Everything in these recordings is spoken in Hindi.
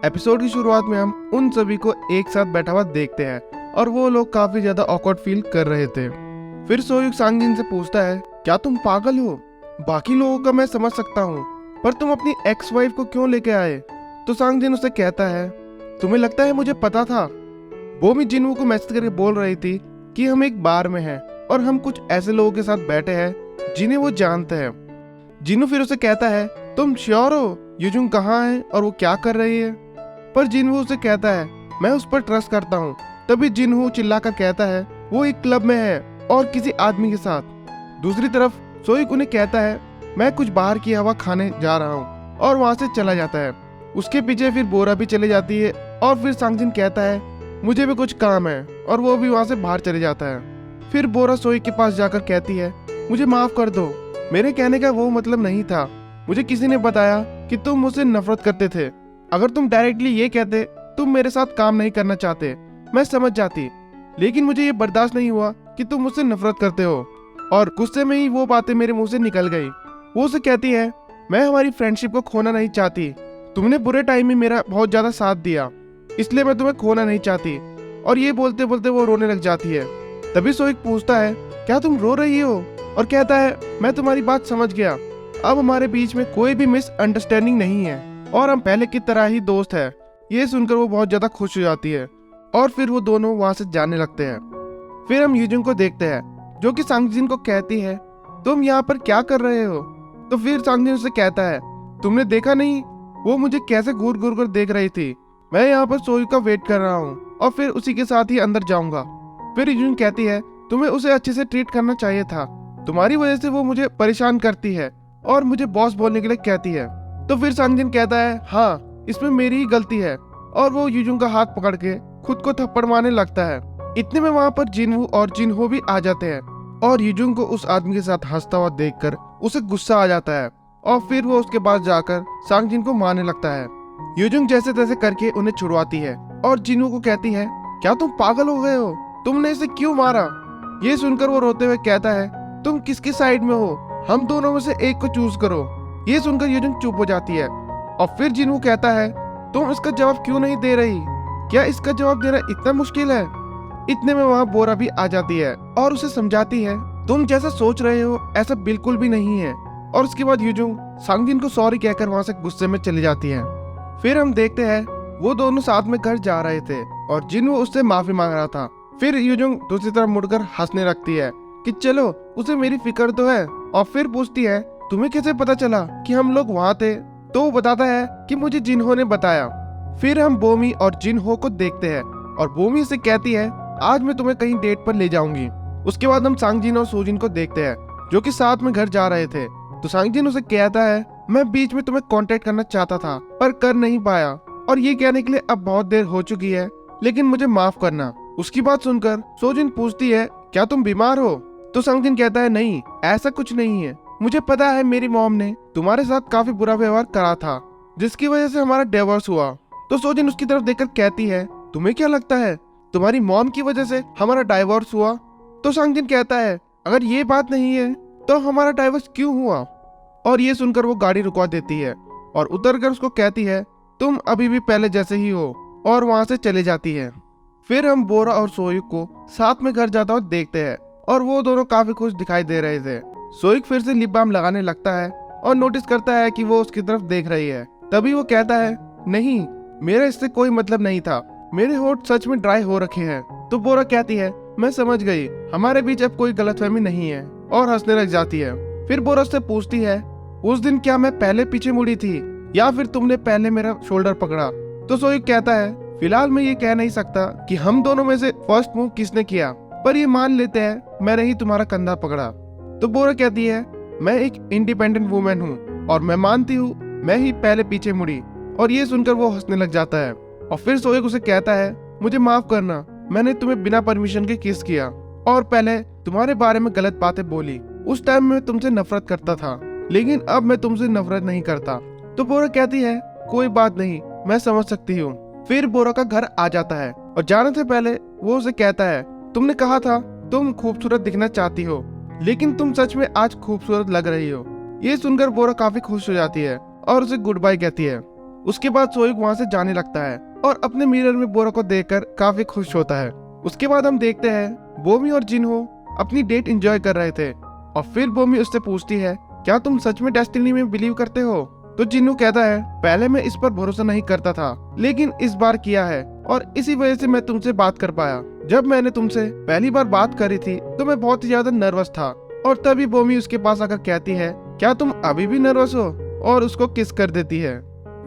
एपिसोड की शुरुआत में हम उन सभी को एक साथ बैठा हुआ देखते हैं और वो लोग काफी ज्यादा ऑकवर्ड फील कर रहे थे। फिर सोयुक सांगजिन से पूछता है, क्या तुम पागल हो? बाकी लोगों का मैं समझ सकता हूँ, पर तुम अपनी एक्स वाइफ को क्यों लेके आए? तो सांगजिन उसे कहता है, तुम्हें लगता है मुझे पता था? बोमी जिनवू को मैसेज करके बोल रही थी कि हम एक बार में हैं और हम कुछ ऐसे लोगों के साथ बैठे हैं जिन्हें वो जानते हैं। जिनू फिर उसे कहता है, तुम श्योर हो यूजुंग कहाँ है और वो क्या कर रही है? पर जिनवू उसे कहता है, मैं उस पर ट्रस्ट करता हूँ। तभी जिनवू चिल्लाकर कहता है, वो एक क्लब में है और किसी आदमी के साथ। दूसरी तरफ सोयुक उन्हें कहता है, मैं कुछ बाहर की हवा खाने जा रहा हूँ, और वहाँ से चला जाता है। उसके पीछे फिर बोरा भी चली जाती है और फिर सांगजिन कहता है, मुझे भी कुछ काम है, और वो भी वहाँ से बाहर चले जाता है। फिर बोरा सोयुक के पास जाकर कहती है, मुझे माफ कर दो, मेरे कहने का वो मतलब नहीं था। मुझे किसी ने बताया कि तुम मुझसे नफरत करते थे। अगर तुम डायरेक्टली ये कहते तुम मेरे साथ काम नहीं करना चाहते, मैं समझ जाती, लेकिन मुझे ये बर्दाश्त नहीं हुआ कि तुम मुझसे नफरत करते हो। और गुस्से में ही वो बातें मेरे मुंह से निकल गई। वो उसे कहती है, मैं हमारी फ्रेंडशिप को खोना नहीं चाहती। तुमने बुरे टाइम में मेरा बहुत ज्यादा साथ दिया, इसलिए मैं तुम्हें खोना नहीं चाहती। और ये बोलते बोलते वो रोने लग जाती है। तभी सोइक पूछता है, क्या तुम रो रही हो? और कहता है, मैं तुम्हारी बात समझ गया। अब हमारे बीच में कोई भी मिसअंडरस्टैंडिंग नहीं है और हम पहले की तरह ही दोस्त है। ये सुनकर वो बहुत ज्यादा खुश हो जाती है और फिर वो दोनों वहां से जाने लगते हैं। फिर हम यूजुंग को देखते हैं जो कि सांगजिन को कहती है, तुम यहाँ पर क्या कर रहे हो? तो फिर सांगजिन उसे कहता है, तुमने देखा नहीं वो मुझे कैसे घूर घूर कर देख रही थी? मैं यहाँ पर सोयुक का वेट कर रहा हूँ और फिर उसी के साथ ही अंदर जाऊंगा। फिर यूजुंग कहती है, तुम्हें उसे अच्छे से ट्रीट करना चाहिए था। तुम्हारी वजह से वो मुझे परेशान करती है और मुझे बॉस बोलने के लिए कहती है। तो फिर सांगजिन कहता है, हाँ इसमें मेरी ही गलती है, और वो यूजुंग का हाथ पकड़ के खुद को थप्पड़ मारने लगता है। इतने में वहाँ पर जिनवू और जिनहो भी आ जाते हैं और यूजुंग को उस आदमी के साथ हंसता हुआ देखकर उसे गुस्सा आ जाता है और फिर वो उसके पास जाकर सांगजिन को मारने लगता है। यूजुंग जैसे तैसे करके उन्हें छुड़वाती है और जिनवू को कहती है, क्या तुम पागल हो गए हो? तुमने इसे क्यों मारा? ये सुनकर वो रोते हुए कहता है, तुम किसकी साइड में हो? हम दोनों में से एक को चूज करो। ये सुनकर यूजुंग चुप हो जाती है और फिर जिनवू कहता है, तुम इसका जवाब क्यों नहीं दे रही? क्या इसका जवाब देना इतना मुश्किल है? इतने में वहाँ बोरा भी आ जाती है और उसे समझाती है, तुम जैसा सोच रहे हो ऐसा बिल्कुल भी नहीं है। और उसके बाद यूजुंग सांगजिन को सॉरी कहकर वहाँ से गुस्से में चली जाती है। फिर हम देखते हैं वो दोनों साथ में घर जा रहे थे और जिनवू उससे माफी मांग रहा था। फिर यूजुंग दूसरी तरफ मुड़कर हंसने लगती है कि चलो उसे मेरी फिक्र तो है, और फिर पूछती है, तुम्हें कैसे पता चला कि हम लोग वहाँ थे? तो वो बताता है कि मुझे जिनहो ने बताया। फिर हम बोमी और जिनहो को देखते हैं और बोमी से कहती है, आज मैं तुम्हें कहीं डेट पर ले जाऊंगी। उसके बाद हम सांगजिन और सोजिन को देखते हैं जो कि साथ में घर जा रहे थे। तो सांगजिन उसे कहता है, मैं बीच में तुम्हें कांटेक्ट करना चाहता था पर कर नहीं पाया, और ये कहने के लिए अब बहुत देर हो चुकी है, लेकिन मुझे माफ करना। उसकी बात सुनकर सोजिन पूछती है, क्या तुम बीमार हो? तो सांगजिन कहता है, नहीं ऐसा कुछ नहीं है, मुझे पता है मेरी मॉम ने तुम्हारे साथ काफी बुरा व्यवहार करा था जिसकी वजह से हमारा डिवोर्स हुआ। तो सोजिन उसकी तरफ देखकर कहती है, तुम्हें क्या लगता है तुम्हारी मॉम की वजह से हमारा डाइवोर्स हुआ? तो सांगजिन कहता है, अगर ये बात नहीं है तो हमारा डाइवोर्स क्यों हुआ? और ये सुनकर वो गाड़ी रुकवा देती है और उतरकर उसको कहती है, तुम अभी भी पहले जैसे ही हो, और वहां से चले जाती है। फिर हम बोरा और सोयुक को साथ में घर जाता हुआ देखते हैं और वो दोनों काफी खुश दिखाई दे रहे थे। सोयुक फिर से लिप बाम लगाने लगता है और नोटिस करता है कि वो उसकी तरफ देख रही है। तभी वो कहता है, नहीं मेरा इससे कोई मतलब नहीं था, मेरे होठ सच में ड्राई हो रखे हैं। तो बोरा कहती है, मैं समझ गई, हमारे बीच अब कोई गलतफहमी नहीं है, और हंसने लग जाती है। फिर बोरा उससे पूछती है, उस दिन क्या मैं पहले पीछे मुड़ी थी या फिर तुमने पहले मेरा शोल्डर पकड़ा? तो सोयुक कहता है, फिलहाल मैं ये कह नहीं सकता कि हम दोनों में से फर्स्ट मूव किसने किया, पर ये मान लेते हैं मैंने ही तुम्हारा कंधा पकड़ा। तो बोरा कहती है, मैं एक इंडिपेंडेंट वुमेन हूँ और मैं मानती हूँ मैं ही पहले पीछे मुड़ी। और ये सुनकर वो हंसने लग जाता है और फिर सोयुक उसे कहता है, मुझे माफ करना, मैंने तुम्हें बिना परमिशन के किस किया और पहले तुम्हारे बारे में गलत बातें बोली। उस टाइम मैं तुमसे नफरत करता था, लेकिन अब मैं तुमसे नफरत नहीं करता। तो बोरा कहती है, कोई बात नहीं, मैं समझ सकती हूँ। फिर बोरा का घर आ जाता है और जाने से पहले वो उसे कहता है, तुमने कहा था तुम खूबसूरत दिखना चाहती हो, लेकिन तुम सच में आज खूबसूरत लग रही हो। ये सुनकर बोरा काफी खुश हो जाती है और उसे गुड बाय कहती है। उसके बाद सोयुक वहाँ से जाने लगता है और अपने मिरर में बोरा को देखकर काफी खुश होता है। उसके बाद हम देखते हैं बोमी और जिनहो अपनी डेट एंजॉय कर रहे थे और फिर बोमी उससे पूछती है, क्या तुम सच में डेस्टिनी में बिलीव करते हो? तो जिन्हो कहता है, पहले मैं इस पर भरोसा नहीं करता था, लेकिन इस बार किया है और इसी वजह से मैं तुमसे बात कर पाया। जब मैंने तुमसे पहली बार बात करी थी तो मैं बहुत ही ज्यादा नर्वस था। और तभी बोमी उसके पास आकर कहती है, क्या तुम अभी भी नर्वस हो? और उसको किस कर देती है।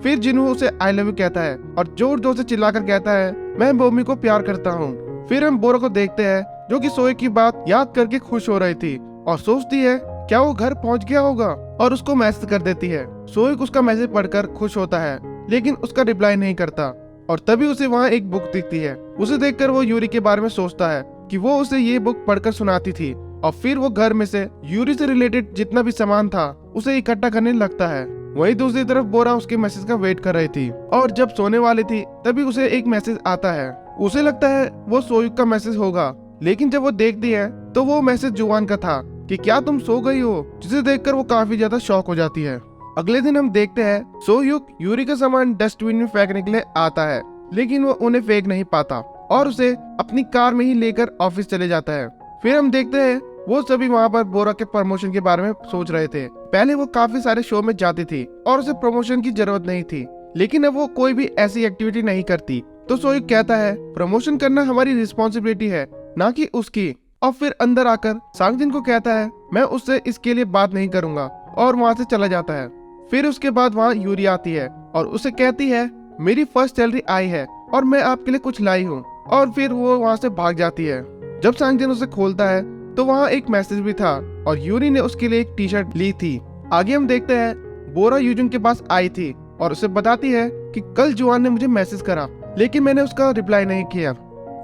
फिर जिन्हो उसे आई लव यू कहता है और जोर जोर से चिल्लाकर कहता है, मैं बोमी को प्यार करता हूँ। फिर हम बोरा को देखते हैं जो कि सोए की बात याद करके खुश हो रही थी और सोचती है क्या वो घर पहुंच गया होगा और उसको मैसेज कर देती है। सोइक उसका मैसेज पढ़कर खुश होता है लेकिन उसका रिप्लाई नहीं करता और तभी उसे वहाँ एक बुक दिखती है। उसे देखकर वो यूरी के बारे में सोचता है कि वो उसे ये बुक पढ़कर सुनाती थी और फिर वो घर में से यूरी से रिलेटेड जितना भी सामान था उसे इकट्ठा करने लगता है। वहीं दूसरी तरफ बोरा उसके मैसेज का वेट कर रही थी और जब सोने वाली थी तभी उसे एक मैसेज आता है। उसे लगता है वो सोयुक का मैसेज होगा, लेकिन जब वो देखती है तो वो मैसेज जुआन का था कि क्या तुम सो गई हो, जिसे देखकर वो काफी ज्यादा शॉक हो जाती है। अगले दिन हम देखते हैं सोयुक यूरी का सामान डस्टबिन में फेंकने के लिए आता है, लेकिन वो उन्हें फेंक नहीं पाता और उसे अपनी कार में ही लेकर ऑफिस चले जाता है। फिर हम देखते हैं वो सभी वहाँ पर बोरा के प्रमोशन के बारे में सोच रहे थे। पहले वो काफी सारे शो में जाती थी और उसे प्रमोशन की जरूरत नहीं थी, लेकिन अब वो कोई भी ऐसी एक्टिविटी नहीं करती। तो सोयुक कहता है, प्रमोशन करना हमारी रिस्पॉन्सिबिलिटी है, ना कि उसकी। और फिर अंदर आकर सांगजिन को कहता है, मैं उससे इसके लिए बात नहीं करूंगा और वहाँ से चला जाता है। फिर उसके बाद वहाँ यूरी आती है और उसे कहती है, मेरी फर्स्ट सैलरी आई है और मैं आपके लिए कुछ लाई हूँ। और फिर वो वहाँ से भाग जाती है। जब सांगजिन उसे खोलता है तो वहाँ एक मैसेज भी था और यूरी ने उसके लिए एक टी शर्ट ली थी। आगे हम देखते हैं बोरा यूजुन के पास आई थी और उसे बताती है कि कल जुआन ने मुझे मैसेज करा, लेकिन मैंने उसका रिप्लाई नहीं किया।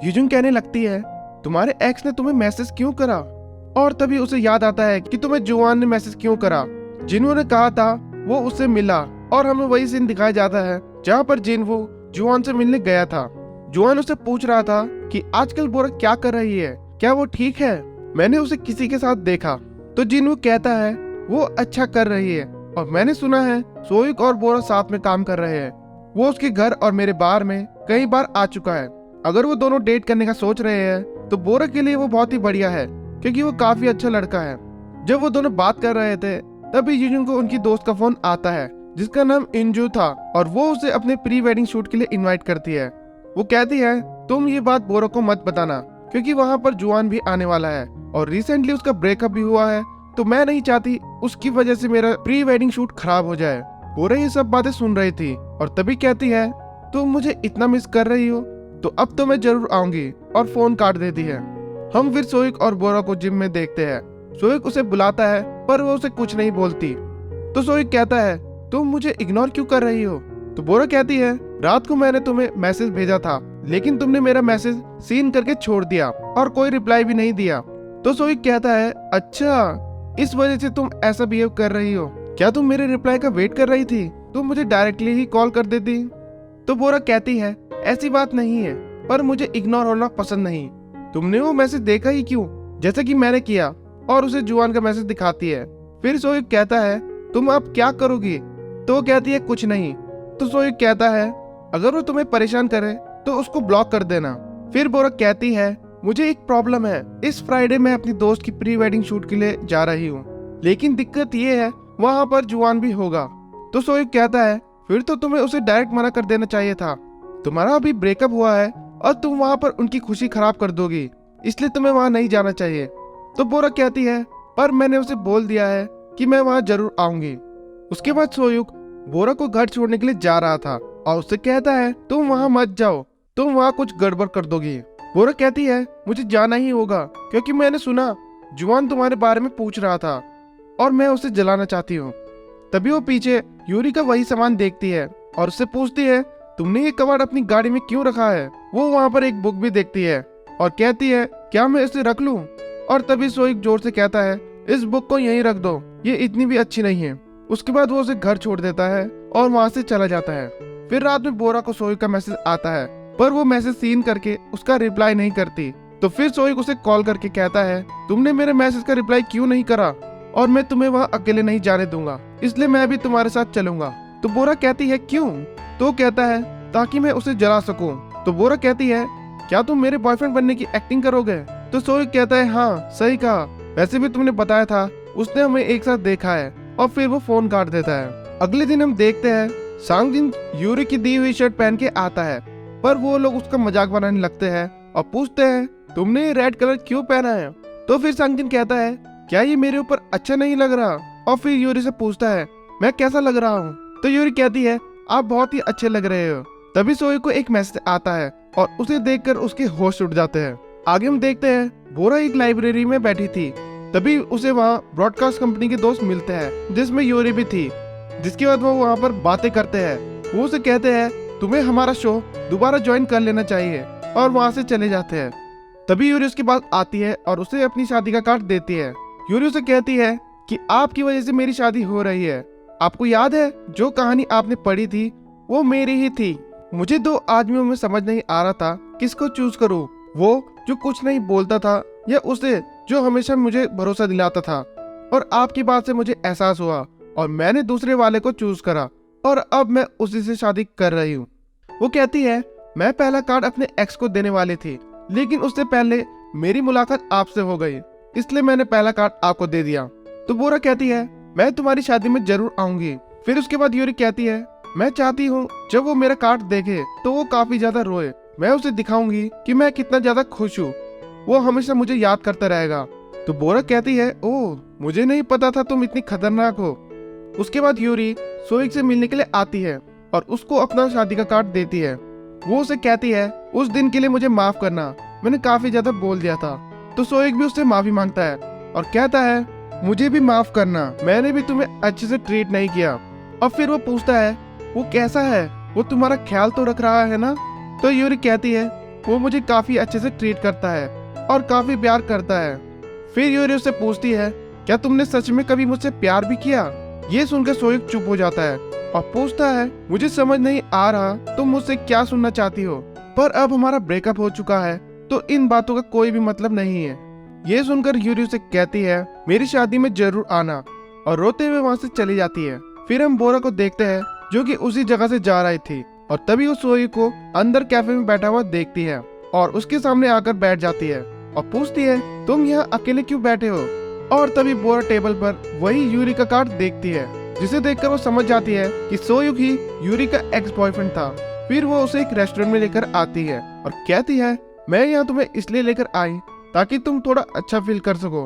यूजुन कहने लगती है, तुम्हारे एक्स ने तुम्हें मैसेज क्यों करा? और तभी उसे याद आता है कि तुम्हें जुआन ने मैसेज क्यों करा। जिन्होंने कहा था वो उससे मिला और हमें वही सीन दिखाया जाता है जहाँ पर जिनवो जुआन से मिलने गया था। जुआन उससे पूछ रहा था कि आजकल बोरा क्या कर रही है, क्या वो ठीक है? मैंने उसे किसी के साथ देखा। तो जिनवो कहता है वो अच्छा कर रही है और मैंने सुना है सोयुक और बोरा साथ में काम कर रहे हैं। वो उसके घर और मेरे बार में कई बार आ चुका है। अगर वो दोनों डेट करने का सोच रहे हैं तो बोरा के लिए वो बहुत ही बढ़िया है, क्योंकि वो काफी अच्छा लड़का है। जब वो दोनों बात कर रहे थे तभी यूजुन को उनकी दोस्त का फोन आता है जिसका नाम इंजू था और वो उसे अपने प्री वेडिंग शूट के लिए इनवाइट करती है। वो कहती है, तुम ये बात बोरा को मत बताना, क्योंकि वहाँ पर जुआन भी आने वाला है और रिसेंटली उसका ब्रेकअप भी हुआ है, तो मैं नहीं चाहती उसकी वजह से मेरा प्री वेडिंग शूट खराब हो जाए। बोरा ये सब बातें सुन रही थी और तभी कहती है, तुम मुझे इतना मिस कर रही हो तो अब तो मैं जरूर आऊंगी, और फोन काट देती है। हम फिर सोयुक और बोरा को जिम में देखते हैं। सोयुक उसे बुलाता है पर वो उसे कुछ नहीं बोलती। तो सोयुक कहता है, तुम मुझे इग्नोर क्यों कर रही हो? तो बोरा कहती है, रात को मैंने तुम्हें मैसेज भेजा था, लेकिन तुमने मेरा मैसेज सीन करके छोड़ दिया और कोई रिप्लाई भी नहीं दिया। तो सोयुक कहता है, अच्छा इस वजह से तुम ऐसा बिहेव कर रही हो? क्या तुम मेरे रिप्लाई का वेट कर रही थी? तुम मुझे डायरेक्टली ही कॉल कर देती। तो बोरा कहती है, ऐसी बात नहीं है, पर मुझे इग्नोर होना पसंद नहीं। तुमने वो मैसेज देखा ही क्यों, जैसे कि मैंने किया? और उसे जुआन का मैसेज दिखाती है। फिर सोयुक कहता है, तुम अब क्या करोगी? तो वो कहती है, कुछ नहीं। तो सोयुक कहता है, अगर वो तुम्हें परेशान करे तो उसको ब्लॉक कर देना। फिर बोरा कहती है, मुझे एक प्रॉब्लम है, इस फ्राइडे मैं अपनी दोस्त की प्री वेडिंग शूट के लिए जा रही हूँ, लेकिन दिक्कत ये है वहाँ पर जुआन भी होगा। तो सोयुक कहता है, फिर तो तुम्हें उसे डायरेक्ट मना कर देना चाहिए था। तुम्हारा अभी ब्रेकअप हुआ है और तुम वहाँ पर उनकी खुशी खराब कर दोगी, इसलिए तुम्हें वहाँ नहीं जाना चाहिए। तो बोरा कहती है, पर मैंने उसे बोल दिया है कि मैं वहाँ जरूर आऊंगी। उसके बाद सोयुक बोरा को घर छोड़ने के लिए जा रहा था और उससे कहता है, तुम वहाँ मत जाओ, तुम वहाँ कुछ गड़बड़ कर दोगी। बोरा कहती है, मुझे जाना ही होगा, क्योंकि मैंने सुना जुआन तुम्हारे बारे में पूछ रहा था और मैं उसे जलाना चाहती हूँ। तभी वो पीछे यूरी का वही सामान देखती है और उससे पूछती है, तुमने ये कबाड़ अपनी गाड़ी में क्यों रखा है? वो वहाँ पर एक बुक भी देखती है और कहती है, क्या मैं इसे रख लूं? और तभी सोयुक जोर से कहता है, इस बुक को यहीं रख दो, ये इतनी भी अच्छी नहीं है। उसके बाद वो उसे घर छोड़ देता है और वहाँ से चला जाता है। फिर रात में बोरा को सोयुक का मैसेज आता है, पर वो मैसेज सीन करके उसका रिप्लाई नहीं करती। तो फिर सोयुक उसे कॉल करके कहता है, तुमने मेरे मैसेज का रिप्लाई क्यों नहीं करा? और मैं तुम्हें वहाँ अकेले नहीं जाने दूंगा, इसलिए मैं भी तुम्हारे साथ चलूंगा। तो बोरा कहती है, क्यों? तो कहता है ताकि मैं उसे जला सकूं। तो बोरा कहती है क्या तुम मेरे बॉयफ्रेंड बनने की एक्टिंग करोगे? तो सोइक कहता है हाँ सही कहा, वैसे भी तुमने बताया था उसने हमें एक साथ देखा है, और फिर वो फोन काट देता है। अगले दिन हम देखते हैं सांगजिन यूरी की दी हुई शर्ट पहन के आता है, पर वो लोग उसका मजाक बनाने लगते हैं और पूछते हैं तुमने ये रेड कलर क्यों पहना है? तो फिर सांगजिन कहता है क्या ये मेरे ऊपर अच्छा नहीं लग रहा? और फिर यूरी से पूछता है मैं कैसा लग रहा हूँ? तो यूरी कहती है आप बहुत ही अच्छे लग रहे हो। तभी सोई को एक मैसेज आता है और उसे देखकर उसके होश उड़ जाते हैं। आगे हम देखते हैं बोरा एक लाइब्रेरी में बैठी थी, तभी उसे वहाँ ब्रॉडकास्ट कंपनी के दोस्त मिलते हैं जिसमें यूरी भी थी। जिसके बाद वो वहाँ पर बातें करते हैं। वो उसे कहते हैं तुम्हें हमारा शो दोबारा ज्वाइन कर लेना चाहिए, और वहाँ से चले जाते हैं। तभी यूरी उसके पास आती है और उसे अपनी शादी का कार्ड देती है। यूरी उसे कहती है कि आपकी वजह से मेरी शादी हो रही है। आपको याद है जो कहानी आपने पढ़ी थी वो मेरी ही थी। मुझे दो आदमियों में समझ नहीं आ रहा था किसको चूज करूं, वो जो कुछ नहीं बोलता था या उसे जो हमेशा मुझे भरोसा दिलाता था। और आपकी बात से मुझे एहसास हुआ और मैंने दूसरे वाले को चूज करा, और अब मैं उसी से शादी कर रही हूँ। वो कहती है मैं पहला कार्ड अपने एक्स को देने वाली थी, लेकिन उससे पहले मेरी मुलाकात आपसे हो गई, इसलिए मैंने पहला कार्ड आपको दे दिया। तो बोरा कहती है मैं तुम्हारी शादी में जरूर आऊंगी। फिर उसके बाद यूरी कहती है मैं चाहती हूँ जब वो मेरा कार्ड देखे तो वो काफी ज्यादा रोए। मैं उसे दिखाऊंगी कि मैं कितना ज्यादा खुश हूँ, वो हमेशा मुझे याद करता रहेगा। तो बोरा कहती है ओह मुझे नहीं पता था तुम इतनी खतरनाक हो। उसके बाद यूरी सोइक से मिलने के लिए आती है और उसको अपना शादी का कार्ड देती है। वो उसे कहती है उस दिन के लिए मुझे माफ करना, मैंने काफी ज्यादा बोल दिया था। तो सोइक भी उससे माफी मांगता है और कहता है मुझे भी माफ करना, मैंने भी तुम्हें अच्छे से ट्रीट नहीं किया। और फिर वो पूछता है वो कैसा है, वो तुम्हारा ख्याल तो रख रहा है ना? तो यूरी कहती है वो मुझे काफी अच्छे से ट्रीट करता है और काफी प्यार करता है। फिर यूरी उससे पूछती है क्या तुमने सच में कभी मुझसे प्यार भी किया? ये सुनकर सोइक चुप हो जाता है और पूछता है मुझे समझ नहीं आ रहा तुम मुझसे क्या सुनना चाहती हो, पर अब हमारा ब्रेकअप हो चुका है तो इन बातों का कोई भी मतलब नहीं है। ये सुनकर यूरी उसे कहती है मेरी शादी में जरूर आना, और रोते हुए वहाँ से चली जाती है। फिर हम बोरा को देखते हैं जो कि उसी जगह से जा रही थी, और तभी वो सोई को अंदर कैफे में बैठा हुआ देखती है और उसके सामने आकर बैठ जाती है और पूछती है तुम यहाँ अकेले क्यों बैठे हो? और तभी बोरा टेबल पर वही यूरी का कार्ड देखती है, जिसे देखकर वो समझ जाती है कि सोयुक ही यूरी का एक्स बॉयफ्रेंड था। फिर वो उसे एक रेस्टोरेंट में लेकर आती है और कहती है मैं यहाँ तुम्हें इसलिए लेकर आई ताकि तुम थोड़ा अच्छा फील कर सको।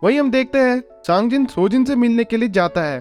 वही हम देखते हैं सांगजिन सोजिन से मिलने के लिए जाता है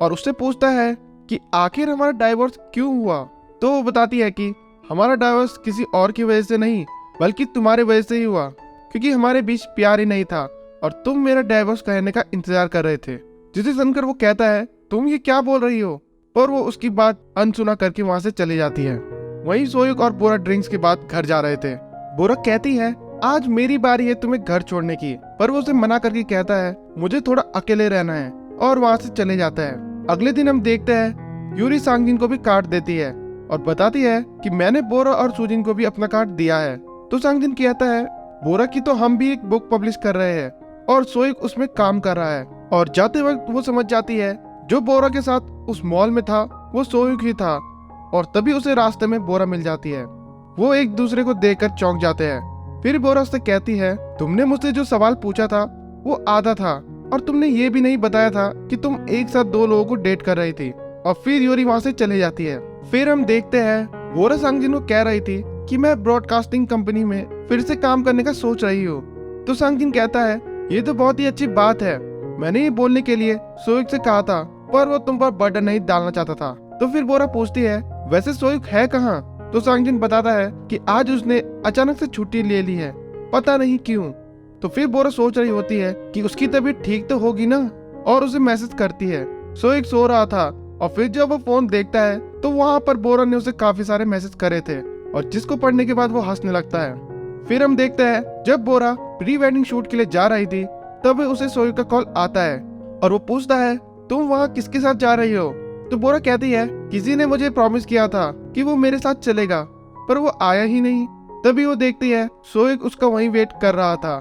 और उससे पूछता है कि आखिर हमारा डाइवोर्स क्यों हुआ। तो वो बताती है कि हमारा डाइवोर्स किसी और की वजह से नहीं बल्कि तुम्हारे वजह से ही हुआ, क्योंकि हमारे बीच प्यार ही नहीं था और तुम मेरा डाइवोर्स कहने का इंतजार कर रहे थे। जिसे सुनकर वो कहता है तुम ये क्या बोल रही हो, और वो उसकी बात अनसुना करके वहाँ से चली जाती है। वहीं सोयुक और बोरा ड्रिंक्स के बाद घर जा रहे थे। बोरा कहती है आज मेरी बारी है तुम्हें घर छोड़ने की, पर वो उसे मना करके कहता है मुझे थोड़ा अकेले रहना है, और वहाँ से चले जाता है। अगले दिन हम देखते हैं यूरी सांगजिन को भी कार्ड देती है और बताती है कि मैंने बोरा और सुजिन को भी अपना कार्ड दिया है। तो सांगजिन कहता है बोरा की तो हम भी एक बुक पब्लिश कर रहे हैं और सोयुक उसमें काम कर रहा है। और जाते वक्त वो समझ जाती है जो बोरा के साथ उस मॉल में था वो सोयुक ही था, और तभी उसे रास्ते में बोरा मिल जाती है। वो एक दूसरे को देखकर चौंक जाते हैं। फिर बोरा उससे कहती है तुमने मुझसे जो सवाल पूछा था वो आधा था, और तुमने ये भी नहीं बताया था कि तुम एक साथ दो लोगों को डेट कर रही थी। और फिर यूरी वहाँ से चले जाती है। फिर हम देखते हैं बोरा सांगजिन को कह रही थी कि मैं ब्रॉडकास्टिंग कंपनी में फिर से काम करने का सोच रही हूँ। तो सांगजिन कहता है ये तो बहुत ही अच्छी बात है, मैंने ये बोलने के लिए सोयुक से कहा था पर वो तुम पर बर्डन नहीं डालना चाहता था। तो फिर बोरा पूछती है वैसे सोयुक है कहाँ? तो सांगजिन बताता है कि आज उसने अचानक से छुट्टी ले ली है, पता नहीं क्यों। तो फिर बोरा सोच रही होती है कि उसकी तबीयत ठीक तो होगी ना, और उसे मैसेज करती है। सोयुक सो रहा था और फिर जब वो फोन देखता है तो वहाँ पर बोरा ने उसे काफी सारे मैसेज करे थे, और जिसको पढ़ने के बाद वो हंसने लगता है। फिर हम देखते हैं जब बोरा प्री वेडिंग शूट के लिए जा रही थी तब उसे सोयुक का कॉल आता है और वो पूछता है तुम वहाँ किसके साथ जा रही हो? तो बोरा कहती है किसी ने मुझे प्रॉमिस किया था कि वो मेरे साथ चलेगा, पर वो आया ही नहीं। तभी वो देखती है सोयुक उसका वहीं वेट कर रहा था।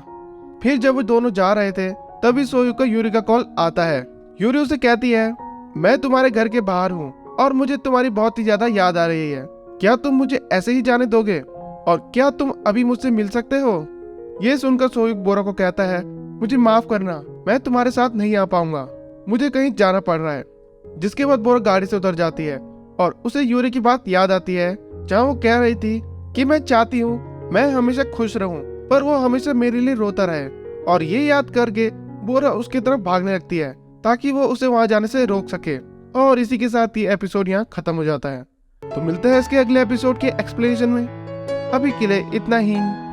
फिर जब वो दोनों जा रहे थे तभी सोयुक का यूरी का कॉल आता है। यूरी उसे कहती है मैं तुम्हारे घर के बाहर हूँ, और मुझे तुम्हारी बहुत ही ज्यादा याद आ रही है। क्या तुम मुझे ऐसे ही जाने दोगे? और क्या तुम अभी मुझसे मिल सकते हो? ये सुनकर सोयुक बोरा को कहता है, मुझे माफ करना, मैं तुम्हारे साथ नहीं आ पाऊंगा, मुझे कहीं जाना पड़ रहा है। जिसके बाद बोरा गाड़ी से उतर जाती है और उसे यूरी की बात याद आती है, जहाँ वो कह रही थी कि मैं चाहती हूँ मैं हमेशा खुश रहूं, पर वो हमेशा मेरे लिए रोता रहे। और ये याद करके बोरा उसकी तरफ भागने लगती है ताकि वो उसे वहां जाने से रोक सके। और इसी के साथ ये एपिसोड यहाँ खत्म हो जाता है। तो मिलते हैं इसके अगले एपिसोड के एक्सप्लेनेशन में। अभी के लिए इतना ही।